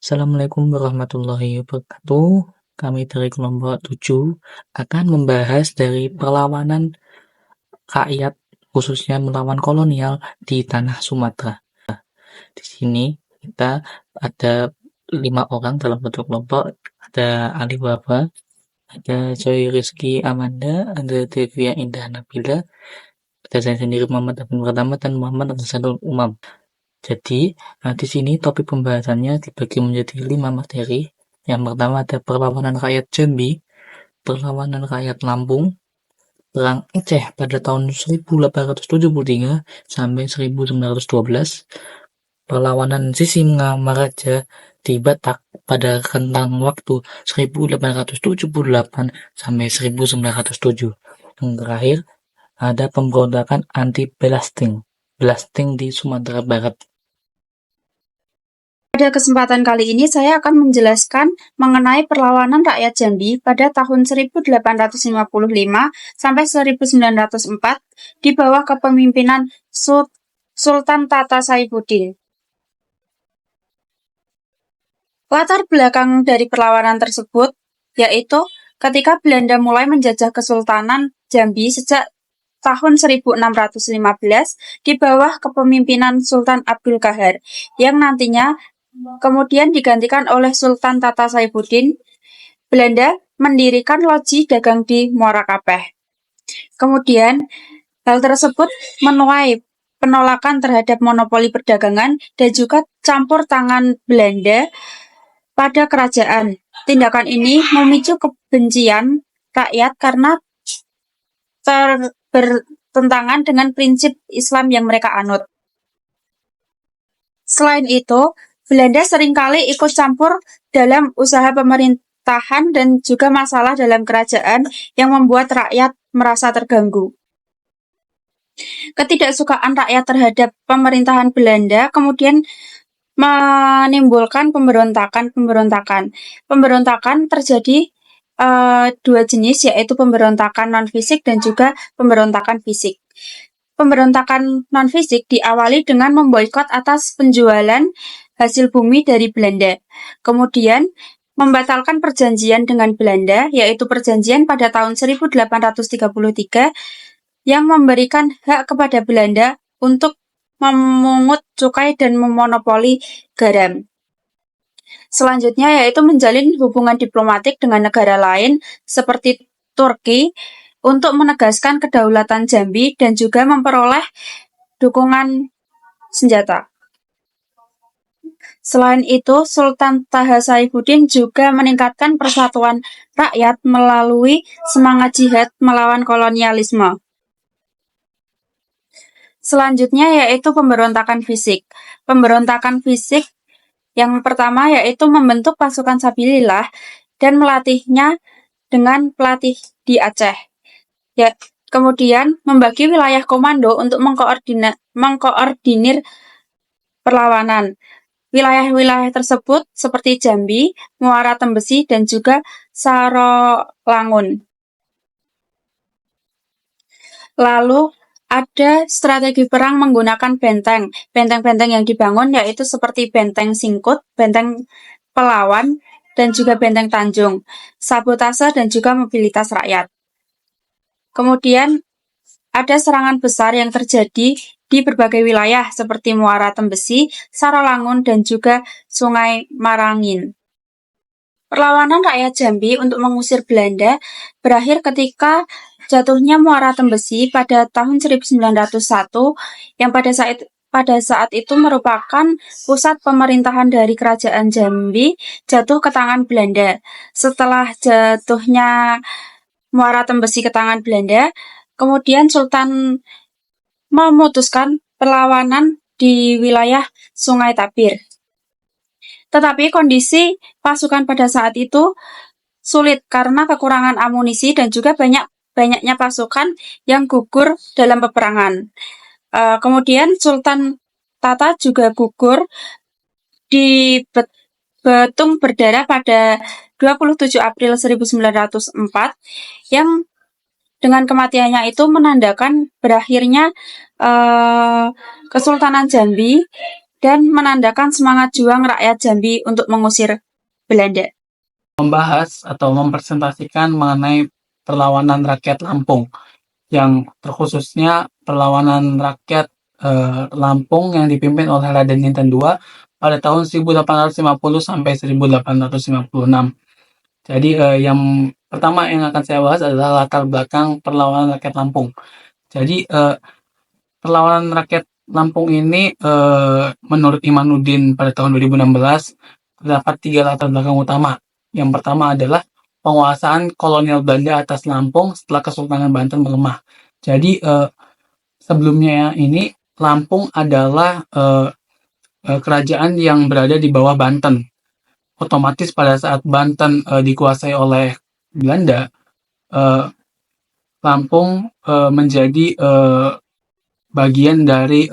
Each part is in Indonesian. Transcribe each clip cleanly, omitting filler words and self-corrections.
Assalamualaikum warahmatullahi wabarakatuh. Kami dari kelompok 7 akan membahas dari perlawanan rakyat khususnya melawan kolonial di tanah Sumatera. Di sini kita ada 5 orang dalam satu kelompok. Ada Ali Baba, ada Joy Rizky Amanda, ada Devia Indah Nabila, ada saya sendiri Muhammad Abdul Pratama dan Muhammad Abdul Umam. Jadi, di sini topik pembahasannya dibagi menjadi 5 materi. Yang pertama ada perlawanan rakyat Jambi, perlawanan rakyat Lampung, perang Aceh pada tahun 1873 sampai 1912, perlawanan Sisingamaraja di Batak pada rentang waktu 1878 sampai 1907. Yang terakhir ada pemberontakan anti-blasting di Sumatera Barat. Pada kesempatan kali ini saya akan menjelaskan mengenai perlawanan rakyat Jambi pada tahun 1855 sampai 1904 di bawah kepemimpinan Sultan Tata Saifuddin. Latar belakang dari perlawanan tersebut yaitu ketika Belanda mulai menjajah Kesultanan Jambi sejak tahun 1615 di bawah kepemimpinan Sultan Abdul Qahar yang nantinya kemudian digantikan oleh Sultan Tata Saifuddin. Belanda mendirikan loji dagang di Muara Kapeh. Kemudian, hal tersebut menuai penolakan terhadap monopoli perdagangan dan juga campur tangan Belanda pada kerajaan. Tindakan ini memicu kebencian rakyat karena bertentangan dengan prinsip Islam yang mereka anut. Selain itu, Belanda seringkali ikut campur dalam usaha pemerintahan dan juga masalah dalam kerajaan yang membuat rakyat merasa terganggu. Ketidaksukaan rakyat terhadap pemerintahan Belanda kemudian menimbulkan pemberontakan. Pemberontakan terjadi dua jenis, yaitu pemberontakan non-fisik dan juga pemberontakan fisik. Pemberontakan non-fisik diawali dengan memboikot atas penjualan hasil bumi dari Belanda. Kemudian, membatalkan perjanjian dengan Belanda, yaitu perjanjian pada tahun 1833 yang memberikan hak kepada Belanda untuk memungut cukai dan memonopoli garam. Selanjutnya yaitu menjalin hubungan diplomatik dengan negara lain seperti Turki untuk menegaskan kedaulatan Jambi dan juga memperoleh dukungan senjata. Selain itu, Sultan Taha Saifuddin juga meningkatkan persatuan rakyat melalui semangat jihad melawan kolonialisme. Selanjutnya yaitu pemberontakan fisik. Pemberontakan fisik yang pertama yaitu membentuk pasukan Sabilillah dan melatihnya dengan pelatih di Aceh. Kemudian membagi wilayah komando untuk mengkoordinir perlawanan. Wilayah-wilayah tersebut seperti Jambi, Muara Tembesi, dan juga Sarolangun. Lalu ada strategi perang menggunakan benteng. Benteng-benteng yang dibangun yaitu seperti benteng Singkut, benteng Pelawan, dan juga benteng Tanjung, sabotase dan juga mobilitas rakyat. Kemudian ada serangan besar yang terjadi di berbagai wilayah seperti Muara Tembesi, Sarolangun, dan juga Sungai Marangin. Perlawanan rakyat Jambi untuk mengusir Belanda berakhir ketika jatuhnya Muara Tembesi pada tahun 1901 yang pada saat itu merupakan pusat pemerintahan dari kerajaan Jambi jatuh ke tangan Belanda. Setelah jatuhnya Muara Tembesi ke tangan Belanda, kemudian Sultan memutuskan perlawanan di wilayah Sungai Tapir. Tetapi kondisi pasukan pada saat itu sulit karena kekurangan amunisi dan juga banyaknya pasukan yang gugur dalam peperangan. Kemudian Sultan Tata juga gugur di Betung Berdarah pada 27 April 1904 yang dengan kematiannya itu menandakan berakhirnya Kesultanan Jambi dan menandakan semangat juang rakyat Jambi untuk mengusir Belanda. Membahas atau mempresentasikan mengenai perlawanan rakyat Lampung, yang terkhususnya perlawanan rakyat Lampung yang dipimpin oleh Raden Inten II pada tahun 1850 sampai 1856. Jadi yang pertama yang akan saya bahas adalah latar belakang perlawanan rakyat Lampung. Jadi perlawanan rakyat Lampung ini menurut Imanuddin pada tahun 2016 terdapat 3 latar belakang utama. Yang pertama adalah penguasaan kolonial Belanda atas Lampung setelah Kesultanan Banten melemah. Jadi sebelumnya ini Lampung adalah kerajaan yang berada di bawah Banten. Otomatis pada saat Banten dikuasai oleh Belanda, Lampung menjadi bagian dari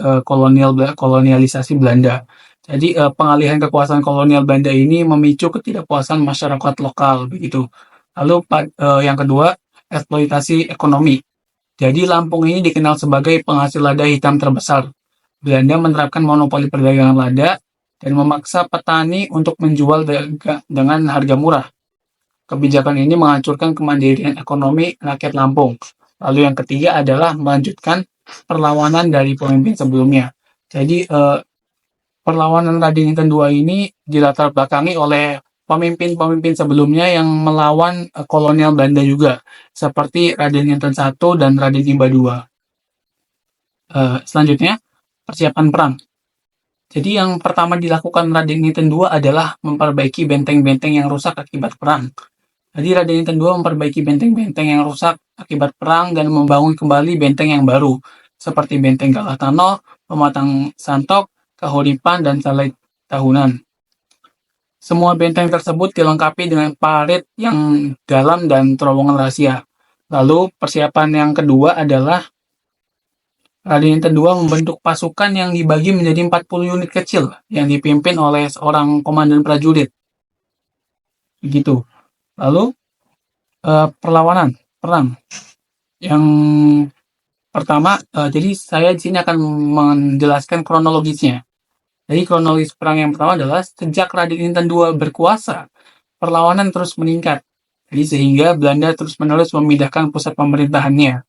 kolonialisasi Belanda. Jadi pengalihan kekuasaan kolonial Belanda ini memicu ketidakpuasan masyarakat lokal begitu. Lalu yang kedua, eksploitasi ekonomi. Jadi Lampung ini dikenal sebagai penghasil lada hitam terbesar. Belanda menerapkan monopoli perdagangan lada dan memaksa petani untuk menjual dengan harga murah. Kebijakan ini menghancurkan kemandirian ekonomi rakyat Lampung. Lalu yang ketiga adalah melanjutkan perlawanan dari pemimpin sebelumnya. Jadi perlawanan Raden Inten II ini dilatar belakangi oleh pemimpin-pemimpin sebelumnya yang melawan kolonial Belanda juga, seperti Raden Inten I dan Raden Imba II. Selanjutnya, persiapan perang. Jadi yang pertama dilakukan Raden Inten II adalah memperbaiki benteng-benteng yang rusak akibat perang. Jadi Raden Inten II memperbaiki benteng-benteng yang rusak akibat perang dan membangun kembali benteng yang baru, seperti Benteng Galatano, Pematang Santok, Kahuripan, dan Salai Tahunan. Semua benteng tersebut dilengkapi dengan parit yang dalam dan terowongan rahasia. Lalu persiapan yang kedua adalah Raden Inten II membentuk pasukan yang dibagi menjadi 40 unit kecil yang dipimpin oleh seorang komandan prajurit. Begitu. Lalu perlawanan, perang. Yang pertama, jadi saya di sini akan menjelaskan kronologisnya. Jadi kronologis perang yang pertama adalah sejak Raden Inten II berkuasa, perlawanan terus meningkat. Jadi sehingga Belanda terus-menerus memindahkan pusat pemerintahannya.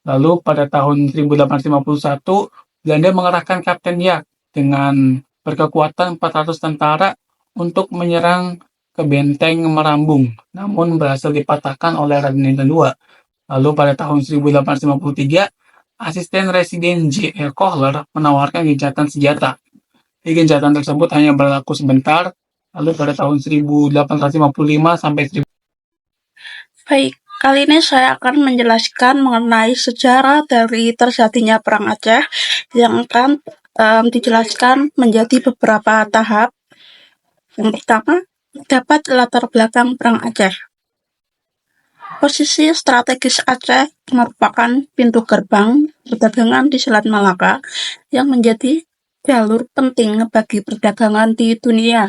Lalu pada tahun 1851, Belanda mengerahkan Kapten Yak dengan berkekuatan 400 tentara untuk menyerang ke benteng Merambung, namun berhasil dipatahkan oleh Raden Inten II. Lalu pada tahun 1853, asisten residen J.R. Kohler menawarkan gencatan senjata. Gencatan tersebut hanya berlaku sebentar, lalu pada tahun 1855 sampai 1000. Baik, kali ini saya akan menjelaskan mengenai sejarah dari terjadinya Perang Aceh yang akan dijelaskan menjadi beberapa tahap. Yang pertama, dapat latar belakang Perang Aceh. Posisi strategis Aceh merupakan pintu gerbang perdagangan di Selat Malaka yang menjadi jalur penting bagi perdagangan di dunia.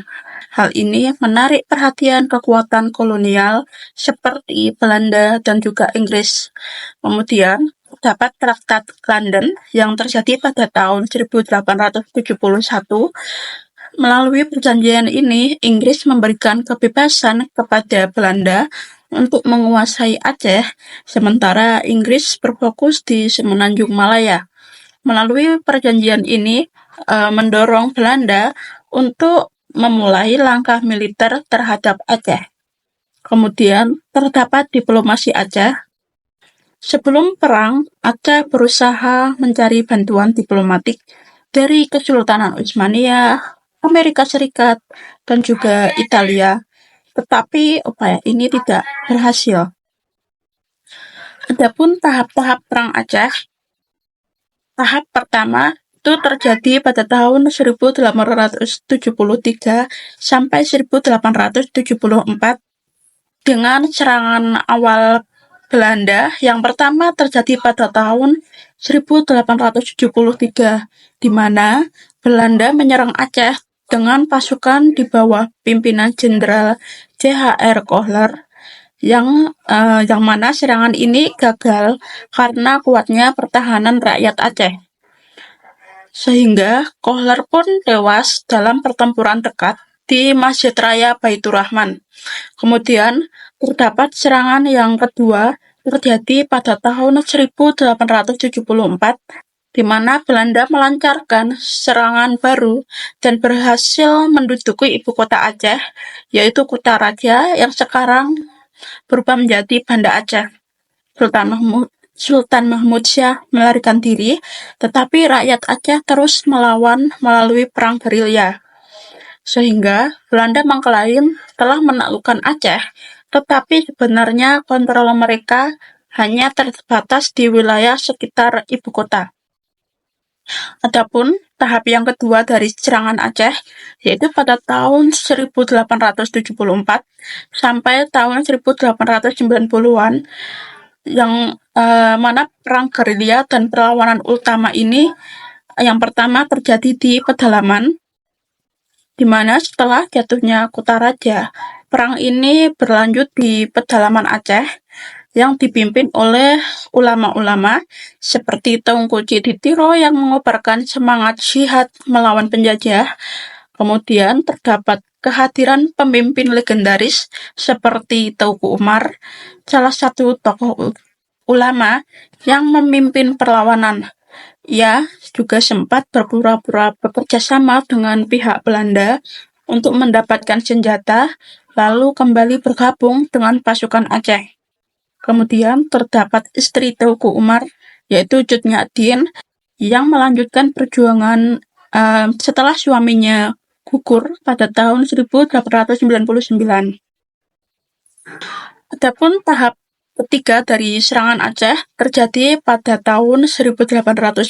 Hal ini menarik perhatian kekuatan kolonial seperti Belanda dan juga Inggris. Kemudian, terdapat Traktat London yang terjadi pada tahun 1871. Melalui perjanjian ini, Inggris memberikan kebebasan kepada Belanda untuk menguasai Aceh, sementara Inggris berfokus di Semenanjung Malaya. Melalui perjanjian ini, mendorong Belanda untuk memulai langkah militer terhadap Aceh. Kemudian, terdapat diplomasi Aceh. Sebelum perang, Aceh berusaha mencari bantuan diplomatik dari Kesultanan Utsmaniyah, Amerika Serikat, dan juga Italia, tetapi upaya ini tidak berhasil. Adapun tahap-tahap Perang Aceh, tahap pertama itu terjadi pada tahun 1873 sampai 1874 dengan serangan awal Belanda. Yang pertama terjadi pada tahun 1873, di mana Belanda menyerang Aceh dengan pasukan di bawah pimpinan Jenderal J.R. Kohler, yang mana serangan ini gagal karena kuatnya pertahanan rakyat Aceh. sehingga Kohler pun tewas dalam pertempuran dekat di Masjid Raya Baitur Rahman. Kemudian terdapat serangan yang kedua terjadi pada tahun 1874, di mana Belanda melancarkan serangan baru dan berhasil menduduki ibu kota Aceh, yaitu Kutaraja yang sekarang berubah menjadi Banda Aceh. Sultan Mahmud Syah melarikan diri, tetapi rakyat Aceh terus melawan melalui perang gerilya. Sehingga Belanda mengklaim telah menaklukkan Aceh, tetapi sebenarnya kontrol mereka hanya terbatas di wilayah sekitar ibu kota. Adapun tahap yang kedua dari serangan Aceh, yaitu pada tahun 1874 sampai tahun 1890-an, yang mana perang gerilya dan perlawanan utama ini yang pertama terjadi di pedalaman, di mana setelah jatuhnya Kutaraja, perang ini berlanjut di pedalaman Aceh yang dipimpin oleh ulama-ulama seperti Teungku Ciditiro yang mengobarkan semangat jihad melawan penjajah. Kemudian terdapat kehadiran pemimpin legendaris seperti Teuku Umar, salah satu tokoh ulama yang memimpin perlawanan. Ia juga sempat berpura-pura bekerja sama dengan pihak Belanda untuk mendapatkan senjata, lalu kembali bergabung dengan pasukan Aceh. Kemudian terdapat istri Teuku Umar, yaitu Cut Nyak Dien, yang melanjutkan perjuangan setelah suaminya gugur pada tahun 1899. Adapun tahap ketiga dari serangan Aceh terjadi pada tahun 1891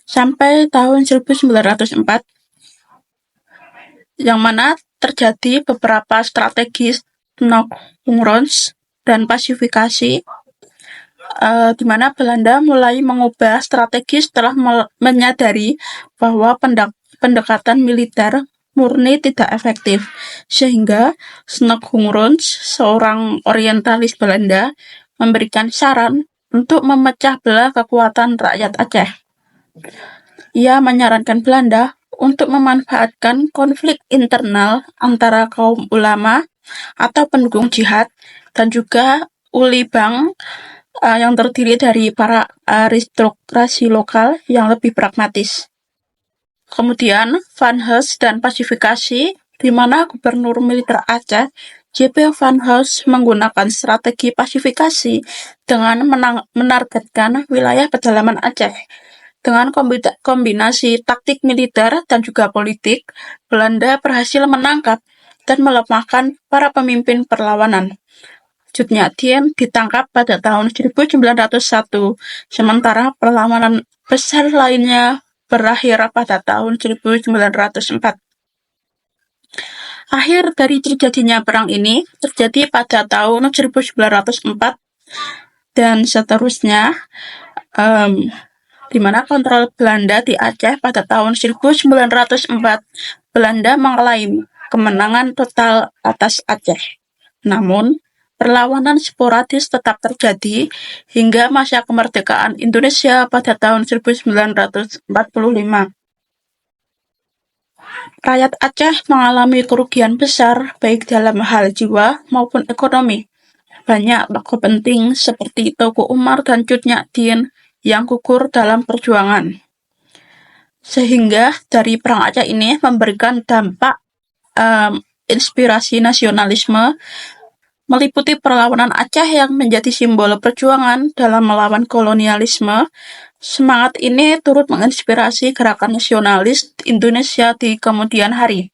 sampai tahun 1904, yang mana terjadi beberapa strategi knock-rons dan pasifikasi, di mana Belanda mulai mengubah strategi setelah menyadari bahwa pendekatan militer murni tidak efektif, sehingga Snodgrass, seorang orientalis Belanda, memberikan saran untuk memecah belah kekuatan rakyat Aceh. Ia menyarankan Belanda untuk memanfaatkan konflik internal antara kaum ulama atau pendukung jihad dan juga uli bang yang terdiri dari para aristokrasi lokal yang lebih pragmatis. Kemudian Van Hees dan pasifikasi, di mana gubernur militer Aceh J.P. Van Hees menggunakan strategi pasifikasi dengan menargetkan wilayah pedalaman Aceh. Dengan kombinasi taktik militer dan juga politik, Belanda berhasil menangkap dan melemahkan para pemimpin perlawanan. Cut Nyak Dien ditangkap pada tahun 1901, sementara perlawanan besar lainnya berakhir pada tahun 1904. Akhir dari terjadinya perang ini terjadi pada tahun 1904 dan seterusnya, di mana kontrol Belanda di Aceh pada tahun 1904, Belanda mengklaim kemenangan total atas Aceh. Namun, perlawanan sporadis tetap terjadi hingga masa kemerdekaan Indonesia pada tahun 1945. Rakyat Aceh mengalami kerugian besar baik dalam hal jiwa maupun ekonomi. Banyak tokoh penting seperti Teuku Umar dan Cut Nyak Dien yang gugur dalam perjuangan. Sehingga dari perang Aceh ini memberikan dampak inspirasi nasionalisme, meliputi perlawanan Aceh yang menjadi simbol perjuangan dalam melawan kolonialisme. Semangat ini turut menginspirasi gerakan nasionalis Indonesia di kemudian hari.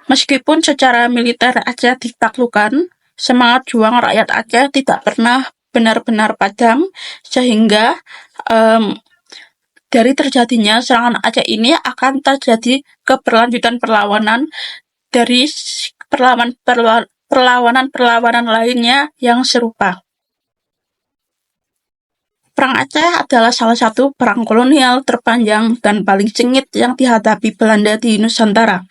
Meskipun secara militer Aceh ditaklukkan, semangat juang rakyat Aceh tidak pernah benar-benar padam, sehingga dari terjadinya serangan Aceh ini akan terjadi keberlanjutan perlawanan dari perlawanan lainnya yang serupa. Perang Aceh adalah salah satu perang kolonial terpanjang dan paling sengit yang dihadapi Belanda di Nusantara.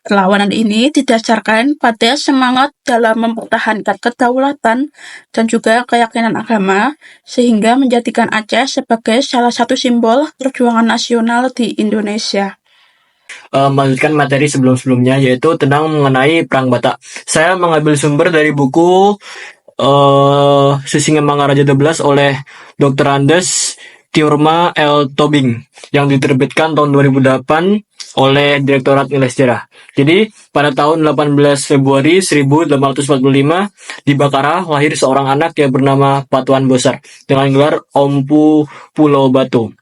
Perlawanan ini didasarkan pada semangat dalam mempertahankan kedaulatan dan juga keyakinan agama, sehingga menjadikan Aceh sebagai salah satu simbol perjuangan nasional di Indonesia. Melanjutkan materi sebelum-sebelumnya, yaitu tentang mengenai Perang Batak. Saya mengambil sumber dari buku Sisingamangaraja 12 oleh Dr. Andes Tiurma L. Tobing yang diterbitkan tahun 2008 oleh Direktorat Nilai Sejarah. Jadi, pada tahun 18 Februari 1845, di Bakara lahir seorang anak yang bernama Patuan Bosar dengan gelar Ompu Pulau Batu.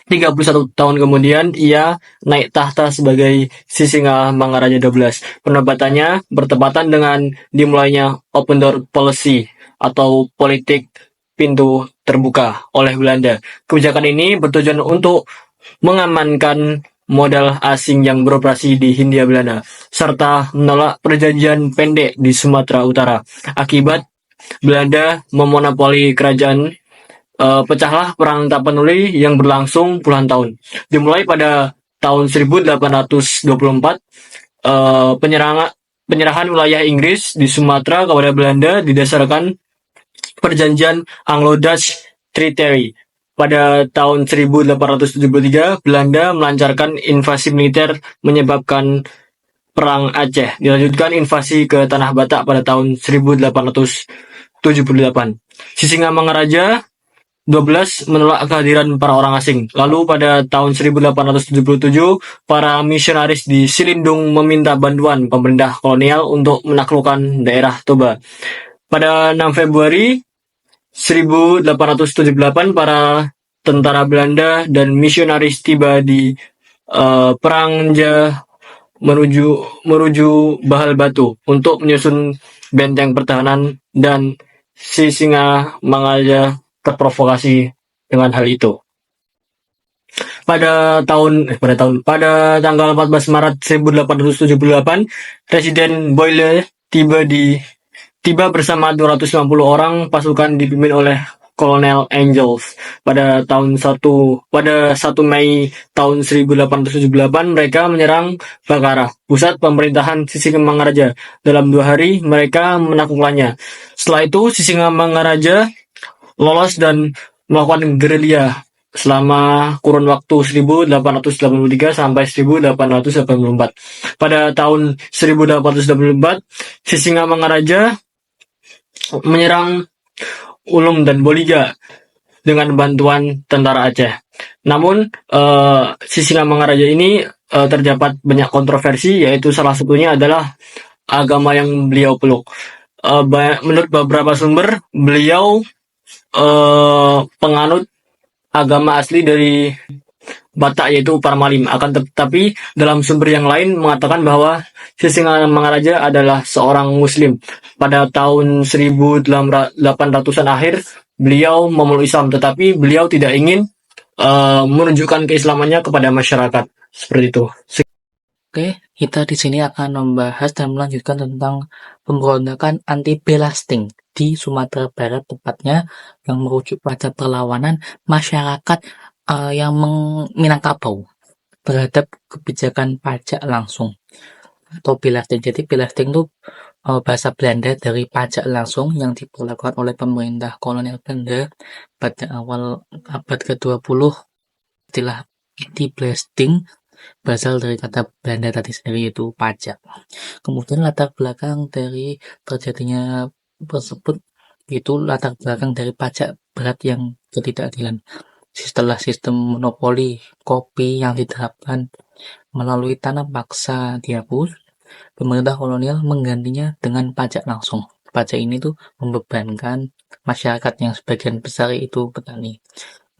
31 tahun kemudian, ia naik tahta sebagai Sisingamangaraja 12. Penempatannya bertepatan dengan dimulainya Open Door Policy atau politik pintu terbuka oleh Belanda. Kebijakan ini bertujuan untuk mengamankan modal asing yang beroperasi di Hindia Belanda, serta menolak perjanjian pendek di Sumatera Utara. Akibat Belanda memonopoli kerajaan, pecahlah Perang Tapanuli yang berlangsung puluhan tahun. Dimulai pada tahun 1824, penyerahan wilayah Inggris di Sumatera kepada Belanda didasarkan Perjanjian Anglo-Dutch Treaty. Pada tahun 1873, Belanda melancarkan invasi militer menyebabkan Perang Aceh. Dilanjutkan invasi ke Tanah Batak pada tahun 1878. Sisingamangaraja 12 menolak kehadiran para orang asing. Lalu pada tahun 1877, para misionaris di Silindung meminta bantuan pemerintah kolonial untuk menaklukkan daerah Toba. Pada 6 Februari 1878, para tentara Belanda dan misionaris tiba di Perangja menuju Bahal Batu untuk menyusun benteng pertahanan, dan Sisingamangaraja terprovokasi dengan hal itu. Pada tanggal 14 Maret 1878, Presiden Boyle tiba bersama 250 orang pasukan dipimpin oleh Kolonel Angels. Pada 1 Mei tahun 1878, mereka menyerang Bakara, pusat pemerintahan Sisingamangaraja. Dalam 2 hari, mereka menaklukkannya. Setelah itu, Sisingamangaraja lolos dan melakukan gerilya selama kurun waktu 1883 sampai 1884. Pada tahun 1884, Sisingamangaraja menyerang Ulum dan Boliga dengan bantuan tentara Aceh. Namun, Sisingamangaraja ini terdapat banyak kontroversi, yaitu salah satunya adalah agama yang beliau peluk. Menurut beberapa sumber, beliau penganut agama asli dari Batak, yaitu Parmalim. Akan tetapi dalam sumber yang lain mengatakan bahwa Sisingamangaraja adalah seorang Muslim. Pada tahun 1800-an akhir, beliau memeluk Islam, tetapi beliau tidak ingin menunjukkan keislamannya kepada masyarakat. Seperti itu. Oke, kita di sini akan membahas dan melanjutkan tentang pemberontakan anti-belasting di Sumatera Barat, tepatnya yang merujuk pada perlawanan masyarakat yang Minangkabau terhadap kebijakan pajak langsung atau belasting. Jadi belasting itu bahasa Belanda dari pajak langsung yang diberlakukan oleh pemerintah kolonial Belanda pada awal abad ke-20. Istilah anti-belasting berasal dari kata Belanda tadi sendiri, yaitu pajak. Kemudian latar belakang dari terjadinya tersebut itu latar belakang dari pajak berat yang ketidakadilan. Setelah sistem monopoli kopi yang diterapkan melalui tanam paksa dihapus, pemerintah kolonial menggantinya dengan pajak langsung. Pajak ini tuh membebankan masyarakat yang sebagian besar itu petani.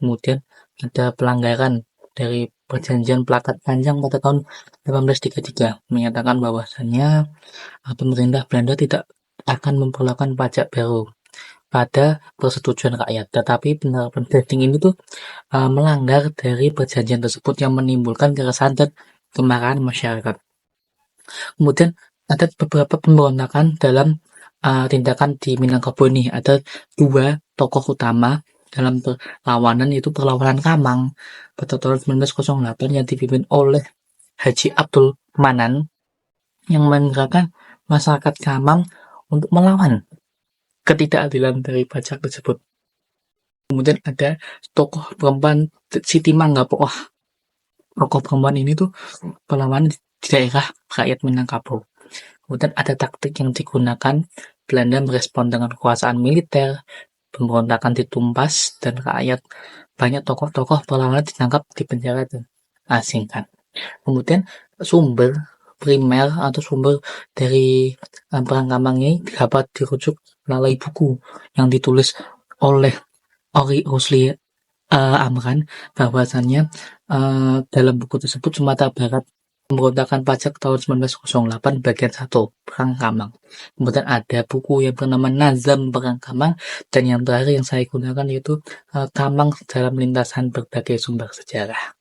Kemudian ada pelanggaran dari Perjanjian Plakat Panjang pada tahun 1833 menyatakan bahwasannya pemerintah Belanda tidak akan memperlakukan pajak baru pada persetujuan rakyat. Tetapi penerapan belasting ini tuh melanggar dari perjanjian tersebut yang menimbulkan keresahan dan kemarahan masyarakat. Kemudian ada beberapa pemberontakan dalam tindakan di Minangkabau ini. Ada 2 tokoh utama dalam perlawanan, yaitu perlawanan Kamang pada tahun 1908 yang dipimpin oleh Haji Abdul Manan yang menggerakkan masyarakat Kamang untuk melawan ketidakadilan dari pajak tersebut. Kemudian ada tokoh perempuan Siti Manggapo. Wah, tokoh perempuan ini tuh perlawanan di daerah rakyat Minangkabau. Kemudian ada taktik yang digunakan. Belanda merespon dengan kekuasaan militer, pemberontakan ditumpas, dan rakyat. Banyak tokoh-tokoh perlawanan ditangkap, dipenjara, dan asingkan. Kemudian sumber primer atau sumber dari perang Kamang ini dapat dirujuk melalui buku yang ditulis oleh Ori Rosli Amran, bahwasannya dalam buku tersebut Sumatera Barat pemberontakan pajak tahun 1908 bagian 1 Perang Kamang. Kemudian ada buku yang bernama Nazam Perang Kamang, dan yang terakhir yang saya gunakan yaitu Kamang dalam lintasan berbagai sumber sejarah.